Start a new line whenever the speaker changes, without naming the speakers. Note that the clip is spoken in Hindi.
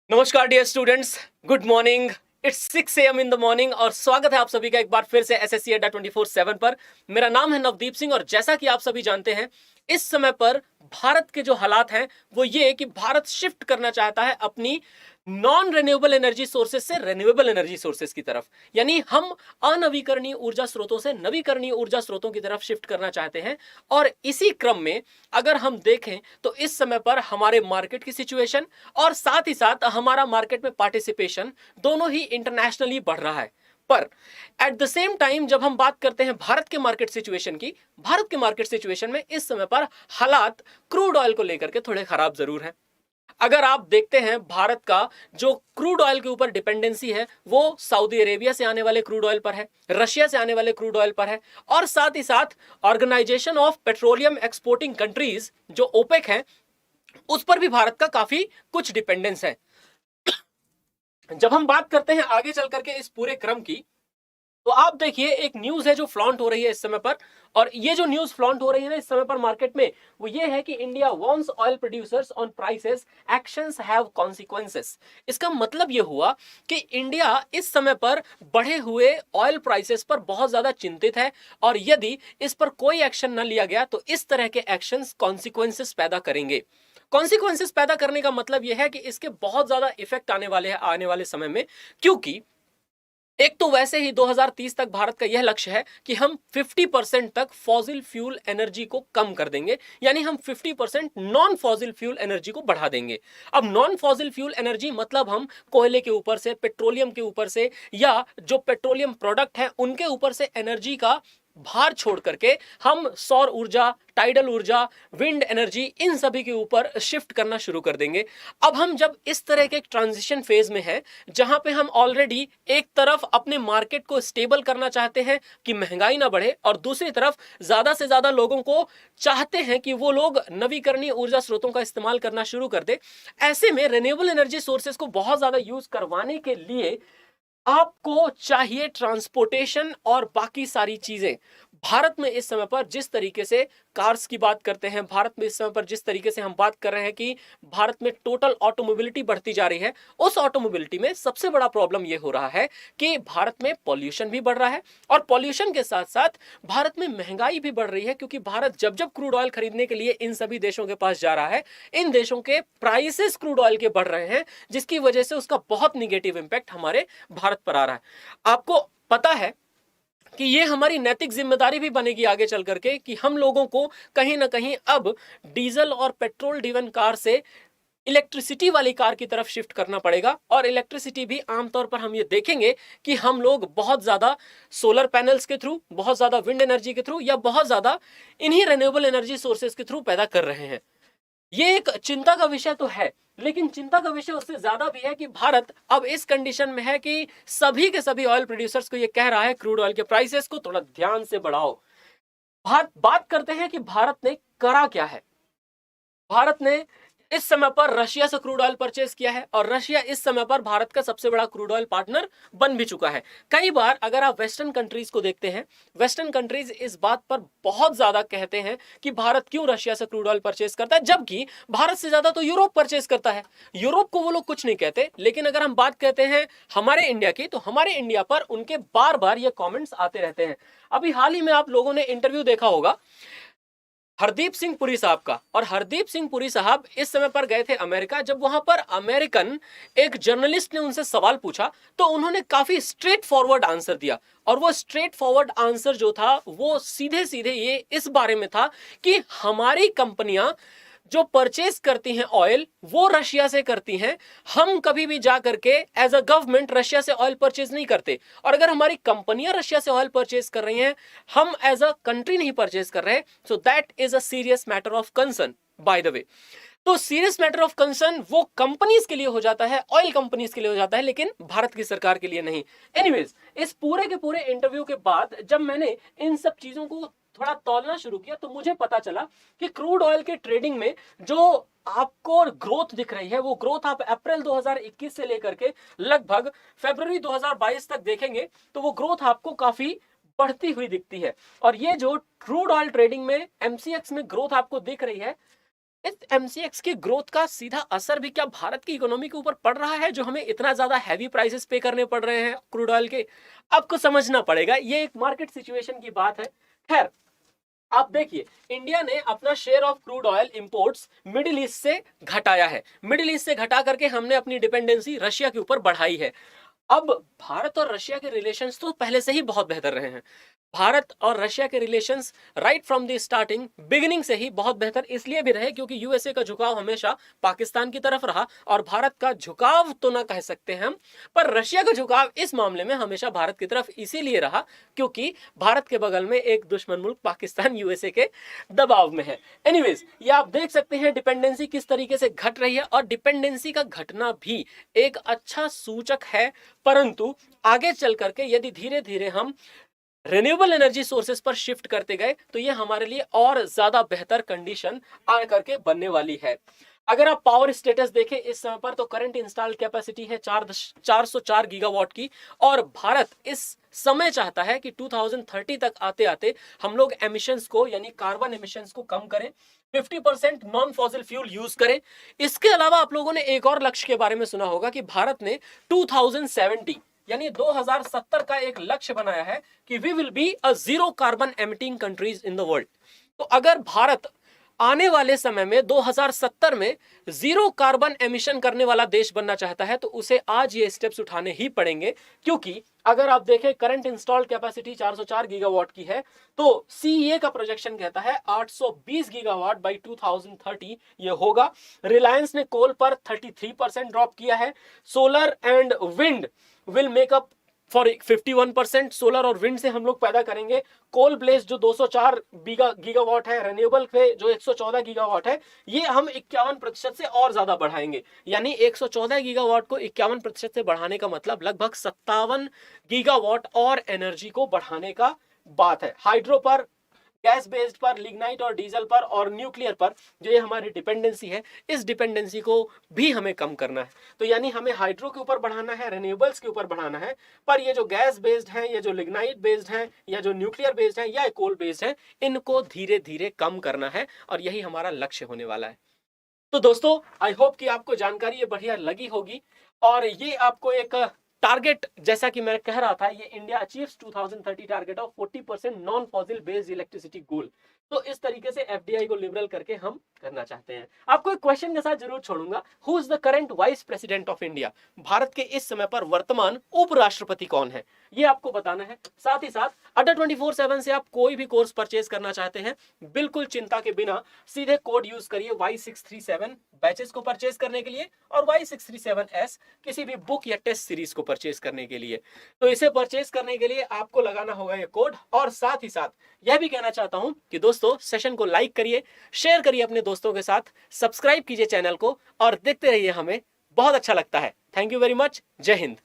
नमस्कार dear students, good morning. It's 6 AM in the morning और स्वागत है आप सभी का एक बार फिर से एसएससी अड्डा 24/7 पर। मेरा नाम है नवदीप सिंह और जैसा कि आप सभी जानते हैं, इस समय पर भारत के जो हालात हैं वो ये कि भारत शिफ्ट करना चाहता है अपनी नॉन रिन्यूएबल एनर्जी सोर्सेज से रिन्यूएबल एनर्जी सोर्सेज की तरफ। यानी हम अनवीकरणीय ऊर्जा स्रोतों से नवीकरणीय ऊर्जा स्रोतों की तरफ शिफ्ट करना चाहते हैं। और इसी क्रम में अगर हम देखें तो इस समय पर हमारे मार्केट की सिचुएशन और साथ ही साथ हमारा मार्केट में पार्टिसिपेशन दोनों ही इंटरनेशनली बढ़ रहा है। पर एट द सेम टाइम जब हम बात करते हैं भारत के मार्केट सिचुएशन की, भारत के मार्केट सिचुएशन में इस समय पर हालात क्रूड ऑयल को लेकर के थोड़े खराब जरूर हैं। अगर आप देखते हैं भारत का जो क्रूड ऑयल के ऊपर डिपेंडेंसी है वो सऊदी अरेबिया से आने वाले क्रूड ऑयल पर है, रशिया से आने वाले क्रूड ऑयल पर है और साथ ही साथ organization of petroleum exporting countries जो ओपेक है उस पर भी भारत का काफी कुछ डिपेंडेंस है। जब हम बात करते हैं आगे चल करके इस पूरे क्रम की, तो आप देखिए एक न्यूज है जो फ्लॉन्ट हो रही है इस समय पर। और ये जो न्यूज फ्लॉन्ट हो रही है ना इस समय पर मार्केट में, वो ये है कि India warns oil producers on prices, actions have consequences. इसका मतलब ये हुआ कि इंडिया इस समय पर बढ़े हुए ऑयल प्राइसेस पर बहुत ज्यादा चिंतित है और यदि इस पर कोई एक्शन न लिया गया तो इस तरह के एक्शंस कॉन्सिक्वेंसेस पैदा करेंगे। कॉन्सिक्वेंसेस पैदा करने का मतलब यह है कि इसके बहुत ज्यादा इफेक्ट आने वाले हैं आने वाले समय में। क्योंकि एक तो वैसे ही 2030 तक भारत का यह लक्ष्य है कि हम 50% तक फॉसिल फ्यूल एनर्जी को कम कर देंगे, यानी हम 50% नॉन फॉसिल फ्यूल एनर्जी को बढ़ा देंगे। अब नॉन फॉसिल फ्यूल एनर्जी मतलब हम कोयले के ऊपर से, पेट्रोलियम के ऊपर से या जो पेट्रोलियम प्रोडक्ट है उनके ऊपर से एनर्जी का भार छोड़ करके हम सौर ऊर्जा, टाइडल ऊर्जा, विंड एनर्जी इन सभी के ऊपर शिफ्ट करना शुरू कर देंगे। अब हम जब इस तरह के एक ट्रांजिशन फेज में हैं जहां पे हम ऑलरेडी एक तरफ अपने मार्केट को स्टेबल करना चाहते हैं कि महंगाई ना बढ़े और दूसरी तरफ ज्यादा से ज्यादा लोगों को चाहते हैं कि वो लोग नवीकरणीय ऊर्जा स्रोतों का इस्तेमाल करना शुरू कर दे, ऐसे में रिन्यूएबल एनर्जी सोर्सेज को बहुत ज्यादा यूज करवाने के लिए आपको चाहिए ट्रांसपोर्टेशन और बाकी सारी चीजें। भारत में इस समय पर जिस तरीके से कार्स की बात करते हैं, भारत में इस समय पर जिस तरीके से हम बात कर रहे हैं कि भारत में टोटल ऑटोमोबिलिटी बढ़ती जा रही है, उस ऑटोमोबिलिटी में सबसे बड़ा प्रॉब्लम यह हो रहा है कि भारत में पॉल्यूशन भी बढ़ रहा है और पॉल्यूशन के साथ साथ भारत में महंगाई भी बढ़ रही है। क्योंकि भारत जब जब क्रूड ऑयल खरीदने के लिए इन सभी देशों के पास जा रहा है, इन देशों के प्राइसेस क्रूड ऑयल के बढ़ रहे हैं, जिसकी वजह से उसका बहुत निगेटिव इंपैक्ट हमारे भारत पर आ रहा है। आपको पता है कि ये हमारी नैतिक जिम्मेदारी भी बनेगी आगे चल करके कि हम लोगों को कहीं ना कहीं अब डीजल और पेट्रोल ड्रिवन कार से इलेक्ट्रिसिटी वाली कार की तरफ शिफ्ट करना पड़ेगा। और इलेक्ट्रिसिटी भी आमतौर पर हम ये देखेंगे कि हम लोग बहुत ज्यादा सोलर पैनल्स के थ्रू, बहुत ज्यादा विंड एनर्जी के थ्रू या बहुत ज्यादा इन्हीं रिन्यूएबल एनर्जी सोर्सेज के थ्रू पैदा कर रहे हैं। ये एक चिंता का विषय तो है, लेकिन चिंता का विषय उससे ज्यादा भी है कि भारत अब इस कंडीशन में है कि सभी के सभी ऑयल प्रोड्यूसर्स को ये कह रहा है क्रूड ऑयल के प्राइसेस को थोड़ा ध्यान से बढ़ाओ। बात करते हैं कि भारत ने करा क्या है। भारत ने इस समय पर रशिया से क्रूड ऑयल परचेज किया है और रशिया इस समय पर भारत का सबसे बड़ा क्रूड ऑयल पार्टनर बन भी चुका है। कई बार अगर आप वेस्टर्न कंट्रीज को देखते हैं, वेस्टर्न कंट्रीज इस बात पर बहुत ज्यादा कहते हैं कि भारत क्यों रशिया से क्रूड ऑयल परचेज करता है, जबकि भारत से ज्यादा तो यूरोप परचेज करता है। यूरोप को वो लोग कुछ नहीं कहते, लेकिन अगर हम बात कहते हैं हमारे इंडिया की, तो हमारे इंडिया पर उनके बार बार ये कॉमेंट्स आते रहते हैं। अभी हाल ही में आप लोगों ने इंटरव्यू देखा होगा हरदीप सिंह पुरी साहब का, और हरदीप सिंह पुरी साहब इस समय पर गए थे अमेरिका। जब वहां पर अमेरिकन एक जर्नलिस्ट ने उनसे सवाल पूछा तो उन्होंने काफी स्ट्रेट फॉरवर्ड आंसर दिया। और वो स्ट्रेट फॉरवर्ड आंसर जो था वो सीधे सीधे ये इस बारे में था कि हमारी कंपनियां जो परचेज करती हैं ऑयल वो रशिया से करती हैं, हम कभी भी जा करके एज अ गवर्नमेंट रशिया से ऑयल परचेज नहीं करते। और अगर हमारी कंपनियां रशिया से ऑयल परचेज कर रही हैं, हम एज अ कंट्री नहीं परचेज कर रहे, so that is a serious matter of concern by the way. तो सीरियस मैटर ऑफ कंसर्न वो कंपनीज के लिए हो जाता है, ऑयल कंपनीज के लिए हो जाता है, लेकिन भारत की सरकार के लिए नहीं। एनीवेज, इस पूरे के पूरे इंटरव्यू के बाद जब मैंने इन सब चीजों को थोड़ा तौलना शुरू किया तो मुझे पता चला कि क्रूड ऑयल के ट्रेडिंग में जो आपको ग्रोथ दिख रही है वो ग्रोथ आप अप्रैल 2021 से लेकर के लगभग फरवरी 2022 तक देखेंगे तो वो ग्रोथ आपको काफी बढ़ती हुई दिखती है। और ये जो क्रूड ऑयल ट्रेडिंग में एमसीएक्स में ग्रोथ आपको दिख रही है, इस एमसीएक्स की ग्रोथ का सीधा असर भी क्या भारत की इकोनॉमी के ऊपर पड़ रहा है, जो हमें इतना ज्यादा हैवी प्राइसेस पे करने पड़ रहे हैं क्रूड ऑयल के? आपको समझना पड़ेगा, ये एक मार्केट सिचुएशन की बात है। खैर, आप देखिए, इंडिया ने अपना share of crude oil imports middle east से घटाया है। मिडिल ईस्ट से घटा करके हमने अपनी डिपेंडेंसी रशिया के ऊपर बढ़ाई है। अब भारत और रशिया के रिलेशंस तो पहले से ही बहुत बेहतर रहे हैं। भारत और रशिया के relations right from the starting, beginning से ही बहुत बेहतर इसलिए भी रहे क्योंकि यूएसए का झुकाव हमेशा पाकिस्तान की तरफ रहा, और भारत का झुकाव तो ना कह सकते हैं हम, पर रशिया का झुकाव इस मामले में हमेशा भारत की तरफ इसीलिए रहा क्योंकि भारत के बगल में एक दुश्मन मुल्क पाकिस्तान यूएसए के दबाव में है। एनीवेज, ये आप देख सकते हैं डिपेंडेंसी किस तरीके से घट रही है, और डिपेंडेंसी का घटना भी एक अच्छा सूचक है। परंतु आगे चल करके यदि धीरे धीरे हम रिन्यूएबल एनर्जी सोर्सेस पर शिफ्ट करते गए तो ये हमारे लिए और ज्यादा बेहतर कंडीशन आ करके बनने वाली है। अगर आप पावर स्टेटस देखें इस समय पर, तो करंट इंस्टॉल कैपेसिटी है 404 गीगावाट की, और भारत इस समय चाहता है कि 2030 तक आते आते हम लोग एमिशंस को, यानी कार्बन एमिशंस को कम करें, 50% नॉन फॉसिल फ्यूल यूज करें। इसके अलावा आप लोगों ने एक और लक्ष्य के बारे में सुना होगा कि भारत ने 2070 यानी 2070 का एक लक्ष्य बनाया है कि we will be a zero carbon emitting countries in the world. तो अगर भारत आने वाले समय में 2070 में जीरो कार्बन एमिशन करने वाला देश बनना चाहता है तो उसे आज ये स्टेप्स उठाने ही पड़ेंगे, क्योंकि अगर आप देखें करंट इंस्टॉल्ड कैपेसिटी 404 गीगावाट की है, तो सीईए का प्रोजेक्शन कहता है 820 गीगावाट बाय 2030 ये होगा। रिलायंस ने कोल पर 33% ड्रॉप किया है। Solar and wind will make up for 51%। Solar और विंड से हम लोग पैदा करेंगे। कोल ब्लेस जो 204 गीगावाट है, रेन्यूएबल पे जो 114 गीगावाट है, ये हम 51% से और ज्यादा बढ़ाएंगे। यानी 114 गीगावाट को 51% से बढ़ाने का मतलब लगभग 57 गीगावाट और एनर्जी को बढ़ाने का बात है। हाइड्रो पर, गैस बेस्ड पर, लिग्नाइट और डीजल पर, और न्यूक्लियर पर जो ये हमारी डिपेंडेंसी है, इस डिपेंडेंसी को भी हमें कम करना है। तो यानी हमें हाइड्रो के ऊपर बढ़ाना है, रिन्यूएबल्स के ऊपर बढ़ाना है, पर ये जो गैस बेस्ड है, ये जो लिग्नाइट बेस्ड है, या जो न्यूक्लियर बेस्ड है, या कोल बेस्ड है, इनको धीरे धीरे कम करना है, और यही हमारा लक्ष्य होने वाला है। तो दोस्तों, आई होप कि आपको जानकारी ये बढ़िया लगी होगी, और ये आपको एक टारगेट, जैसा कि मैं कह रहा था, ये India achieves 2030 target of 40% non fossil based electricity goal. तो इस तरीके से एफडीआई को लिबरल करके हम करना चाहते हैं। आपको एक क्वेश्चन के साथ जरूर छोड़ूंगा, who is the current vice president of India? Bharat के इस समय पर वर्तमान उपराष्ट्रपति कौन है, ये आपको बताना है। साथ ही साथ अड्डा 24/7 से आप कोई भी कोर्स परचेज करना चाहते हैं, बिल्कुल चिंता के बिना सीधे कोड यूज करिए Y637 बैचेस को परचेज करने के लिए, और Y637S किसी भी बुक या टेस्ट सीरीज को परचेज करने के लिए। तो इसे परचेज करने के लिए आपको लगाना होगा ये कोड। और साथ ही साथ यह भी कहना चाहता हूं कि दोस्तों, सेशन को लाइक करिए, शेयर करिए अपने दोस्तों के साथ, सब्सक्राइब कीजिए चैनल को, और देखते रहिए हमें, बहुत अच्छा लगता है। Thank you very much. जय हिंद।